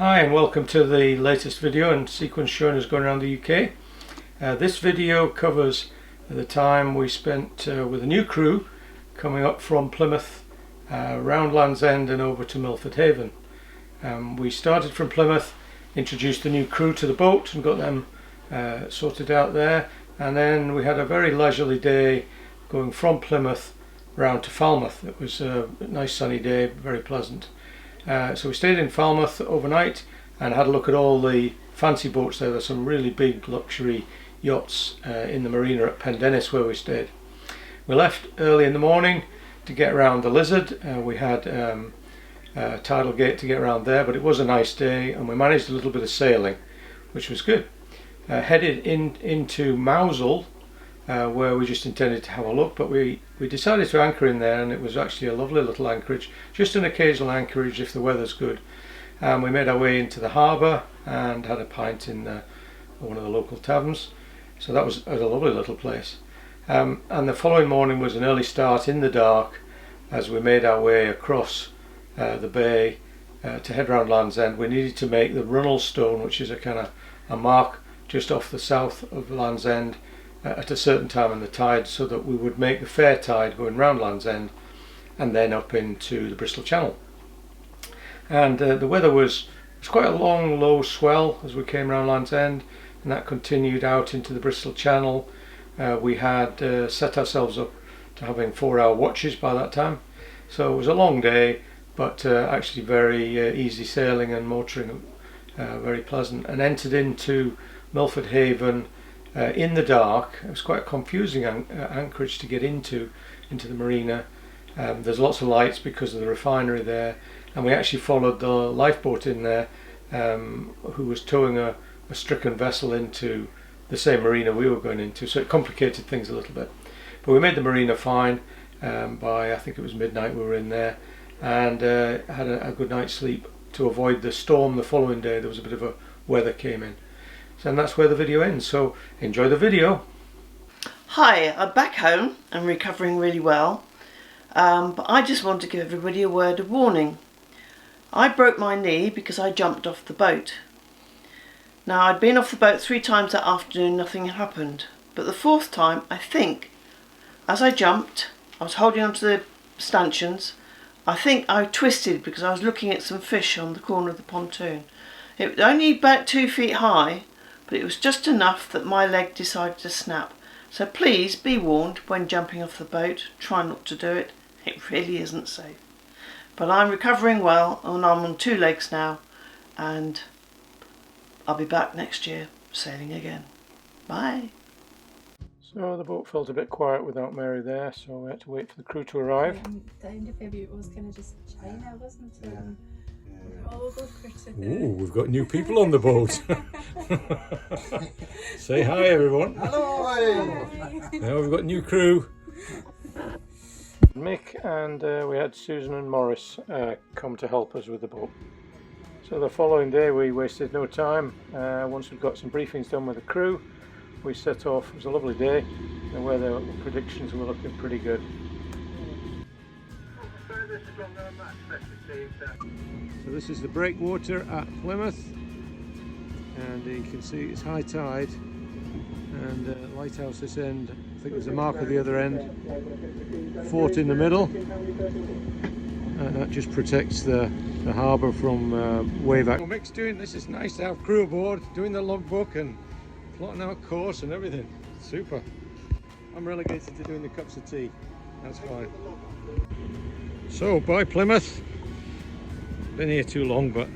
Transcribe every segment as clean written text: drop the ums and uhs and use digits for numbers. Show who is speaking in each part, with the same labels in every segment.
Speaker 1: Hi and welcome to the latest video and sequence showing us going around the UK. This video covers the time we spent with a new crew coming up from Plymouth round Land's End and over to Milford Haven. We started from Plymouth, introduced the new crew to the boat and got them sorted out there, and then we had a very leisurely day going from Plymouth round to Falmouth. It was a nice sunny day, very pleasant. So we stayed in Falmouth overnight and had a look at all the fancy boats there. There's some really big luxury yachts in the marina at Inverness where we stayed. We left early in the morning to get around the Lizard. We had a tidal gate to get around there, but it was a nice day and we managed a little bit of sailing, which was good. Headed into Mousehole, where we just intended to have a look, but we decided to anchor in there, and it was actually a lovely little anchorage, just an occasional anchorage if the weather's good. We made our way into the harbour and had a pint in one of the local taverns, so that was a lovely little place. And the following morning was an early start in the dark as we made our way across the bay to head round Land's End. We needed to make the Runnel Stone, which is a kind of a mark just off the south of Land's End, at a certain time in the tide, so that we would make the fair tide going round Land's End and then up into the Bristol Channel. And the weather was quite a long low swell as we came round Land's End, and that continued out into the Bristol Channel. We had set ourselves up to having 4-hour watches by that time, so it was a long day, but actually very easy sailing and motoring, very pleasant, and entered into Milford Haven in the dark. It was quite a confusing anchorage to get into the marina. There's lots of lights because of the refinery there, and we actually followed the lifeboat in there, who was towing a stricken vessel into the same marina we were going into, so it complicated things a little bit. But we made the marina fine. By I think it was midnight we were in there, and had a good night's sleep to avoid the storm the following day. There was a bit of a weather came in. And that's where the video ends, so enjoy the video.
Speaker 2: Hi, I'm back home and recovering really well, but I just want to give everybody a word of warning. I broke my knee because I jumped off the boat. Now, I'd been off the boat 3 times that afternoon, nothing happened, but the 4th time, I think, as I jumped, I was holding onto the stanchions. I think I twisted because I was looking at some fish on the corner of the pontoon. It was only about 2 feet high, but it was just enough that my leg decided to snap. So please be warned when jumping off the boat. Try not to do it. It really isn't safe. But I'm recovering well and I'm on 2 legs now, and I'll be back next year sailing again. Bye.
Speaker 1: So the boat felt a bit quiet without Mary there, so we had to wait for the crew to arrive.
Speaker 3: The end of February it was kind of just China, wasn't it? Yeah.
Speaker 1: Ooh, we've got new people on the boat. Say hi, everyone.
Speaker 4: Hello.
Speaker 1: Now we've got new crew. Mick and we had Susan and Morris come to help us with the boat. So the following day we wasted no time. Once we'd got some briefings done with the crew, we set off. It was a lovely day. The weather predictions were looking pretty good. So this is the breakwater at Plymouth, and you can see it's high tide, and lighthouse this end. I think there's a mark at the other end, fort in the middle, and that just protects the harbour from wave action. Mick's doing this. Is nice to have crew aboard, doing the logbook and plotting out course and everything. Super. I'm relegated to doing the cups of tea. That's fine. So bye Plymouth. Been here too long, but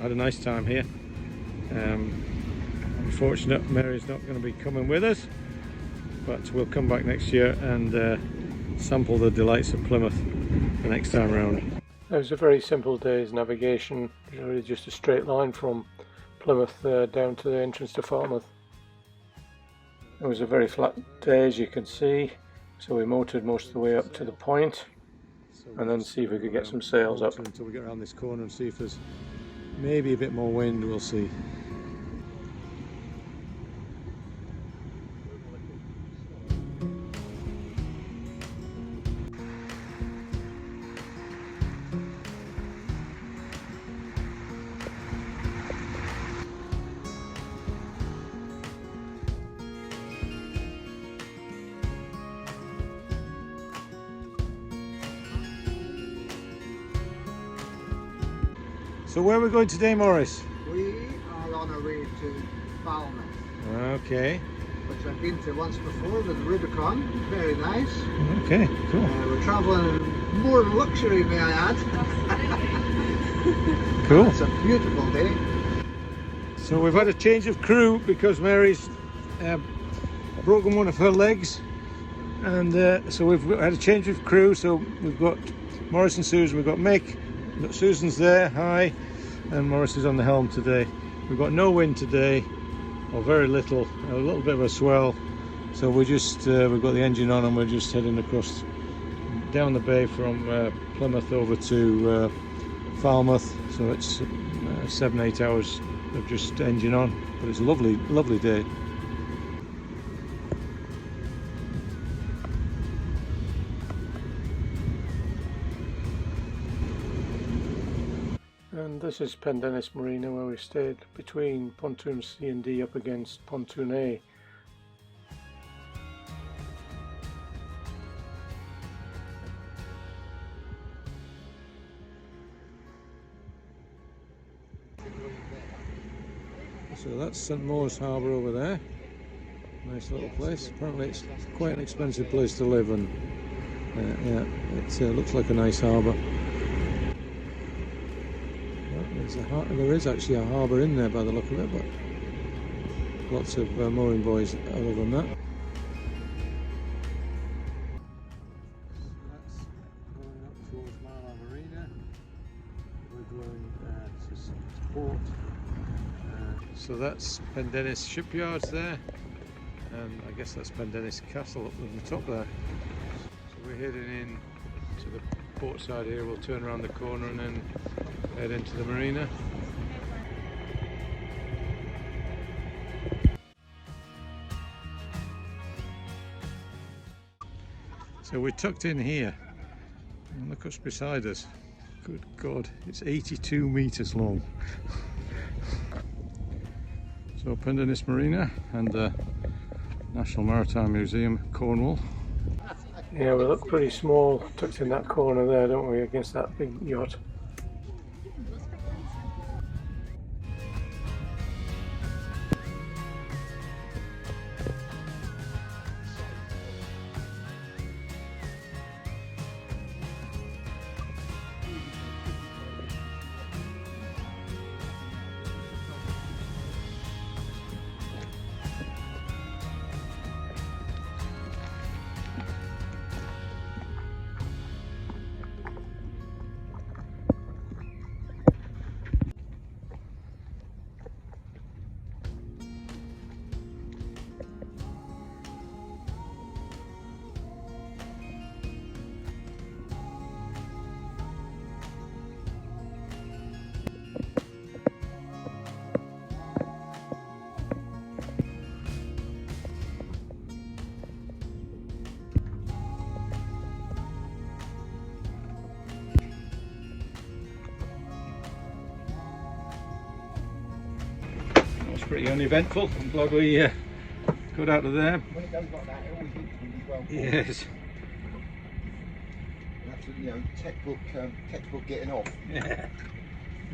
Speaker 1: had a nice time here. Unfortunate Mary's not going to be coming with us, but we'll come back next year and sample the delights of Plymouth the next time round. It was a very simple day's navigation, really just a straight line from Plymouth down to the entrance to Falmouth. It was a very flat day, as you can see, so we motored most of the way up to the point and then see if we could get some sails up until we get around this corner and see if there's maybe a bit more wind. We'll see. So where are we going today, Maurice?
Speaker 4: We are on our way to Falmouth.
Speaker 1: Okay.
Speaker 4: Which I've been to once before with Rubicon. Very nice.
Speaker 1: Okay, cool.
Speaker 4: We're travelling in more luxury, may I add.
Speaker 1: Cool.
Speaker 4: It's a beautiful day.
Speaker 1: So we've had a change of crew because Mary's broken one of her legs, and so we've had a change of crew. So we've got Maurice and Susan, we've got Mick, we've got Susan's there, hi, and Maurice is on the helm today. We've got no wind today, or very little, a little bit of a swell. So we're just, we've got the engine on and we're just heading across down the bay from Plymouth over to Falmouth. So it's 7-8 hours of just engine on, but it's a lovely, lovely day. And this is Inverness Marina, where we stayed between pontoon C and D up against pontoon A. So that's St Maur's Harbour over there. Nice little place. Apparently it's quite an expensive place to live, and yeah, it looks like a nice harbour. There is actually a harbour in there by the look of it, but lots of mooring buoys other than that. That's going up towards Marina. We're going to port. So that's Inverness shipyards there, and I guess that's Inverness Castle up on the top there. So we're heading in to the port side here. We'll turn around the corner and then head into the marina. So we're tucked in here, and look what's beside us. Good God, it's 82 metres long. So Inverness Marina and the National Maritime Museum, Cornwall. Yeah, we look pretty small tucked in that corner there, don't we, against that big yacht. Pretty uneventful. I'm glad we got out of there.
Speaker 4: When it goes like that, it always looks really well.
Speaker 1: Yes.
Speaker 4: That's, you know, textbook getting off.
Speaker 1: Yeah.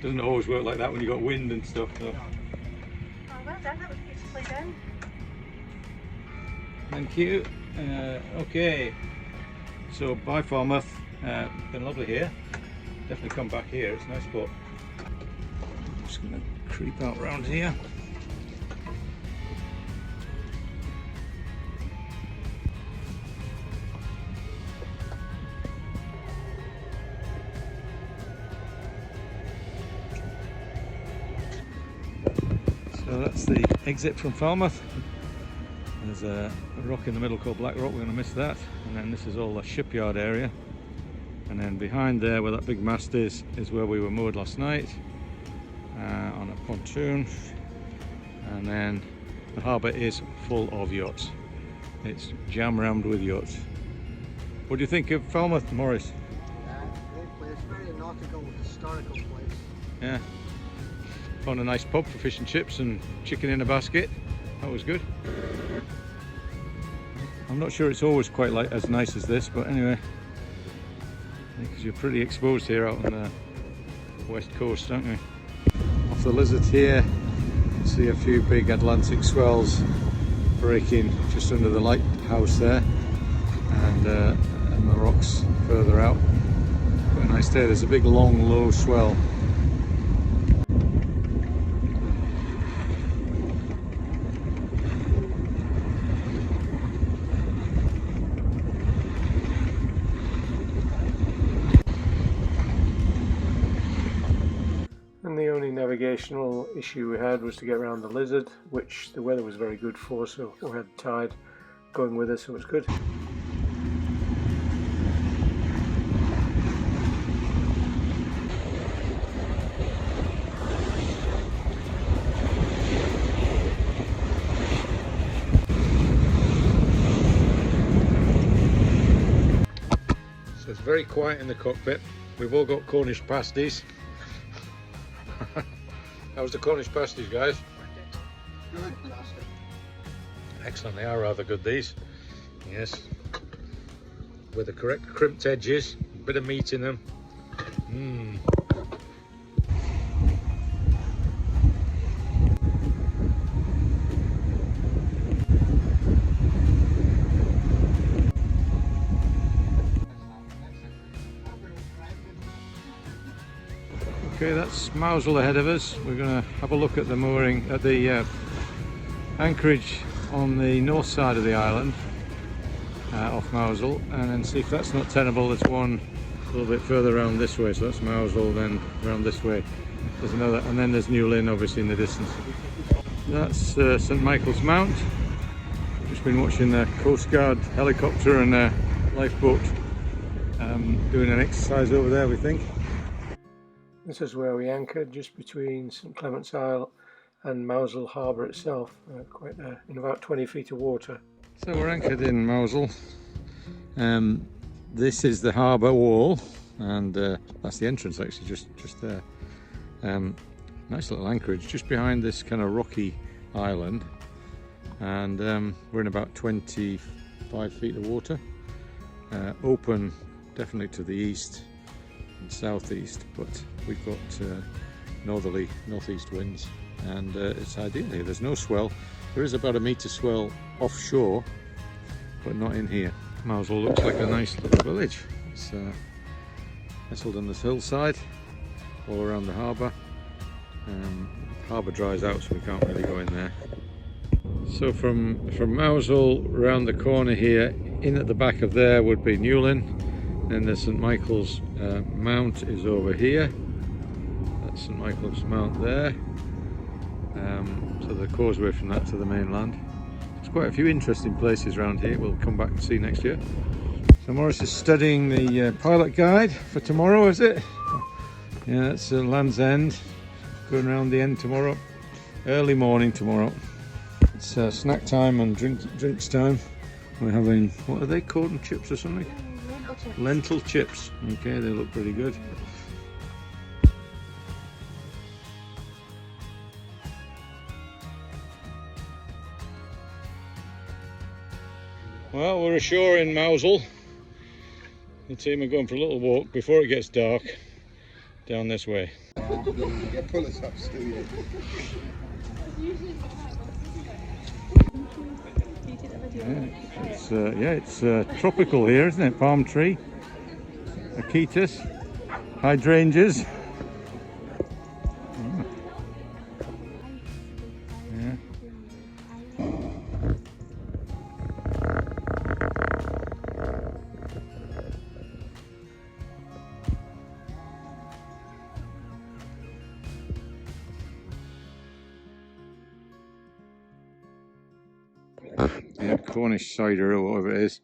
Speaker 1: Doesn't always work like that when you've got wind and stuff. So.
Speaker 3: Oh, well done, that was beautifully done.
Speaker 1: Thank you. Okay. So bye Falmouth. Been lovely here. Definitely come back here. It's a nice spot. I'm just going to creep out round here. So that's the exit from Falmouth. There's a rock in the middle called Black Rock, we're going to miss that. And then this is all the shipyard area. And then behind there, where that big mast is where we were moored last night on a pontoon. And then the harbour is full of yachts. It's jam-rammed with yachts. What do you think of Falmouth, Maurice?
Speaker 4: Great place, very nautical, historical place.
Speaker 1: Yeah. Found a nice pub for fish and chips and chicken in a basket. That was good. I'm not sure it's always quite like as nice as this, but anyway, because you're pretty exposed here out on the west coast, aren't you?
Speaker 5: off the Lizard here. See a few big Atlantic swells breaking just under the lighthouse there, and the rocks further out. Quite a nice day. There's a big long low swell.
Speaker 1: And the only navigational issue we had was to get around the Lizard, which the weather was very good for, so we had the tide going with us, so it was good.
Speaker 5: So it's very quiet in the cockpit. We've all got Cornish pasties. How's the Cornish pasties, guys?
Speaker 4: Good.
Speaker 5: Excellent, they are rather good, these. Yes. With the correct crimped edges, a bit of meat in them. Mmm. Okay, that's Mousehole ahead of us. We're going to have a look at the mooring, at the anchorage on the north side of the island, off Mousehole, and then see if that's not tenable. There's one a little bit further around this way, so that's Mousehole, then around this way. There's another, and then there's New Lynn obviously in the distance. That's St Michael's Mount. Just been watching the Coast Guard helicopter and lifeboat doing an exercise over there, we think.
Speaker 1: This is where we anchored, just between St Clement's Isle and Mousehole Harbour itself, in about 20 feet of water.
Speaker 5: So we're anchored in Mousehole. This is the harbour wall, and that's the entrance actually, just there. Nice little anchorage just behind this kind of rocky island, and we're in about 25 feet of water. Open definitely to the east and southeast, but we've got northerly northeast winds, and it's ideal here. There's no swell. There is about a metre swell offshore, but not in here. Mousehole looks like a nice little village. It's nestled on this hillside all around the harbour. Harbour dries out, so we can't really go in there. So from Mousehole round the corner here, in at the back of there would be New Lynn. Then the St Michael's Mount is over here. That's St Michael's Mount there. So the causeway from that to the mainland. There's quite a few interesting places around here we'll come back and see next year. So Morris is studying the pilot guide for tomorrow, is it? Yeah, it's Land's End. Going around the end tomorrow. Early morning tomorrow. It's snack time and drinks time. We're having, what are they, corn chips or something? Lentil chips. Okay, they look pretty good. Well, we're ashore in Mousehole. The team are going for a little walk before it gets dark down this way.
Speaker 4: Pull us up, Steve.
Speaker 5: It's tropical here, isn't it? Palm tree, acatus, hydrangeas. Yeah. Yeah, Cornish cider or whatever it is.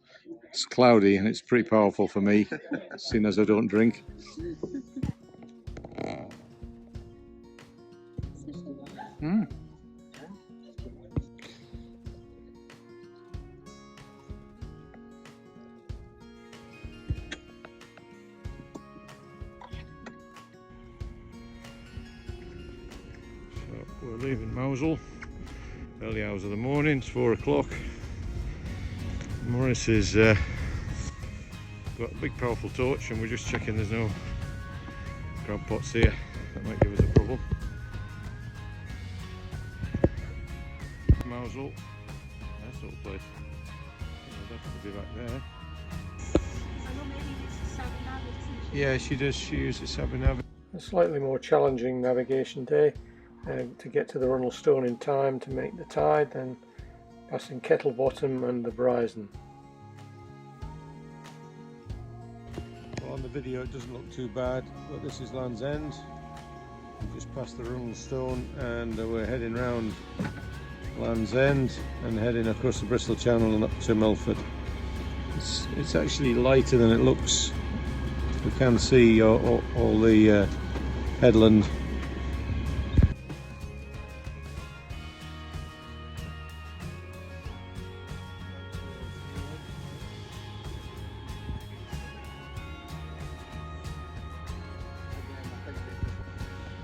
Speaker 5: It's cloudy and it's pretty powerful for me, seeing as I don't drink. So we're leaving Mousehole. Early hours of the morning, it's 4 o'clock. Morris has got a big powerful torch and we're just checking there's no crab pots here. That might give us a problem. Mousehole. Nice little place. I'll definitely be back there. Yeah, she does. She uses Sabinavi.
Speaker 1: A slightly more challenging navigation day to get to the Runnel Stone in time to make the tide, then passing Kettle Bottom and the Bryson.
Speaker 5: Well, on the video it doesn't look too bad, but this is Land's End. We've just passed the Runnel Stone and we're heading round Land's End and heading across the Bristol Channel and up to Milford. It's actually lighter than it looks. We can see all the headland.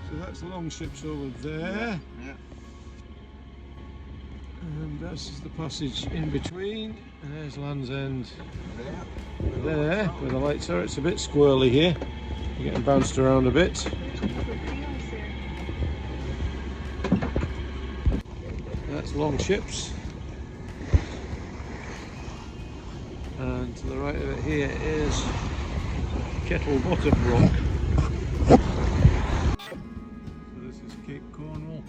Speaker 5: So that's Longships over there.
Speaker 4: Yeah.
Speaker 5: And this is the passage in between, and there's Land's End there where the lights are. It's a bit squirrely here, you're getting bounced around a bit. That's Longships, and to the right of it here is Kettle Bottom Rock. So this is Cape Cornwall.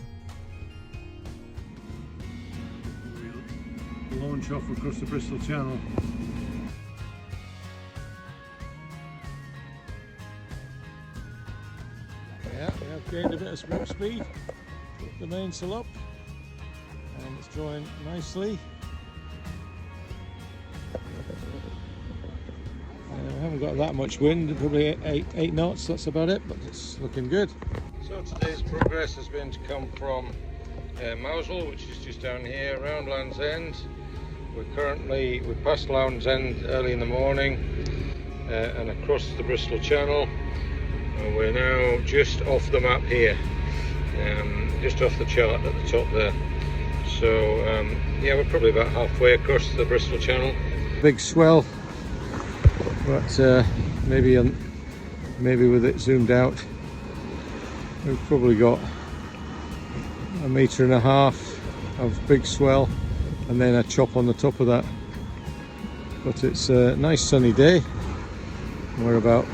Speaker 5: Launch off across the Bristol Channel. Yeah, we have gained a bit of smoke speed. Put the mainsail up and it's drawing nicely. We haven't got that much wind, probably 8 knots, that's about it, but it's looking good. So today's progress has been to come from Mousehole, which is just down here, around Land's End. We passed Land's End early in the morning and across the Bristol Channel, and we're now just off the map here, just off the chart at the top there. So yeah, we're probably about halfway across the Bristol Channel. Big swell, but maybe with it zoomed out, we've probably got 1.5 meters of big swell, and then a chop on the top of that. But it's a nice sunny day. We're about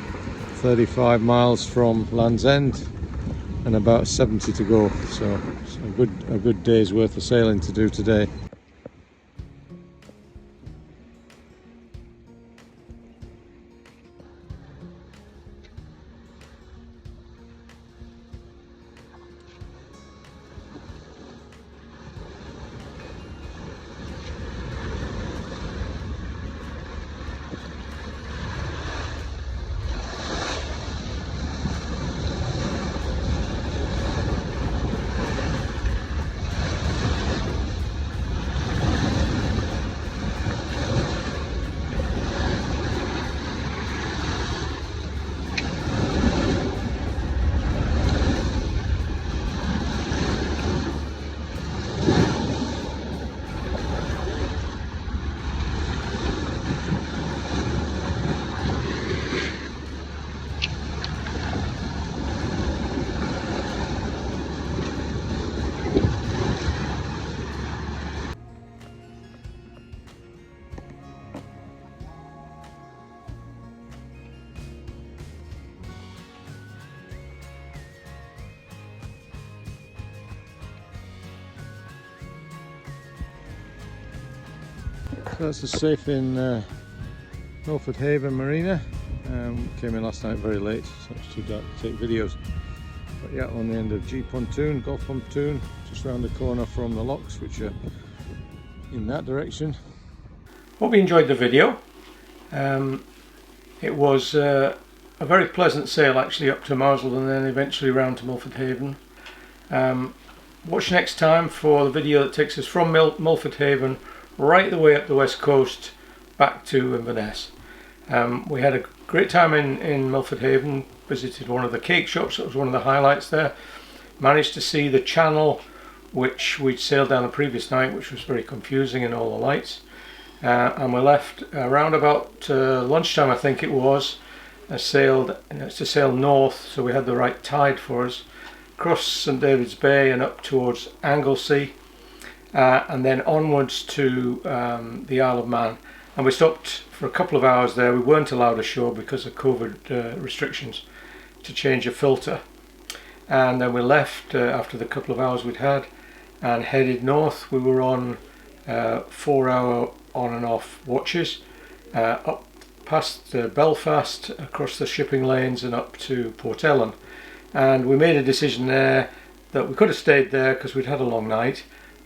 Speaker 5: 35 miles from Land's End and about 70 to go, so it's a good day's worth of sailing to do today. So that's the safe in Milford Haven Marina. Came in last night very late, so it's too dark to take videos. But yeah, on the end of G pontoon, Golf pontoon, just round the corner from the locks, which are in that direction.
Speaker 1: Hope you enjoyed the video. It was a very pleasant sail actually up to Mousehole and then eventually round to Milford Haven. Watch next time for the video that takes us from Milford Haven right the way up the west coast back to Inverness. We had a great time in Milford Haven, visited one of the cake shops, that was one of the highlights there. Managed to see the channel which we'd sailed down the previous night, which was very confusing in all the lights. And we left around about lunchtime, I think it was, to sail north, so we had the right tide for us, across St David's Bay and up towards Anglesey. and then onwards to the Isle of Man. And we stopped for a couple of hours there. We weren't allowed ashore because of COVID restrictions to change a filter. And then we left after the couple of hours we'd had and headed north. We were on 4-hour on and off watches up past Belfast, across the shipping lanes and up to Port Ellen. And we made a decision there that we could have stayed there because we'd had a long night,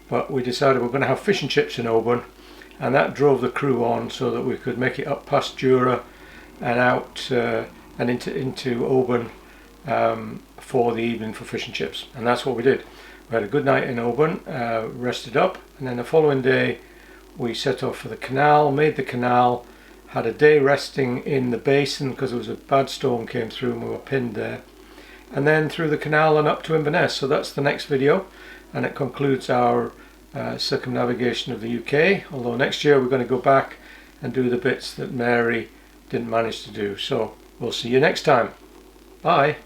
Speaker 1: but we decided we're going to have fish and chips in Oban, and that drove the crew on so that we could make it up past Jura and out and into Oban for the evening for fish and chips. And that's what we did. We had a good night in Oban, rested up, and then the following day we set off for the canal, made the canal, had a day resting in the basin because there was a bad storm came through and we were pinned there, and then through the canal and up to Inverness. So that's the next video, and it concludes our circumnavigation of the UK, although next year we're going to go back and do the bits that Mary didn't manage to do. So we'll see you next time. Bye.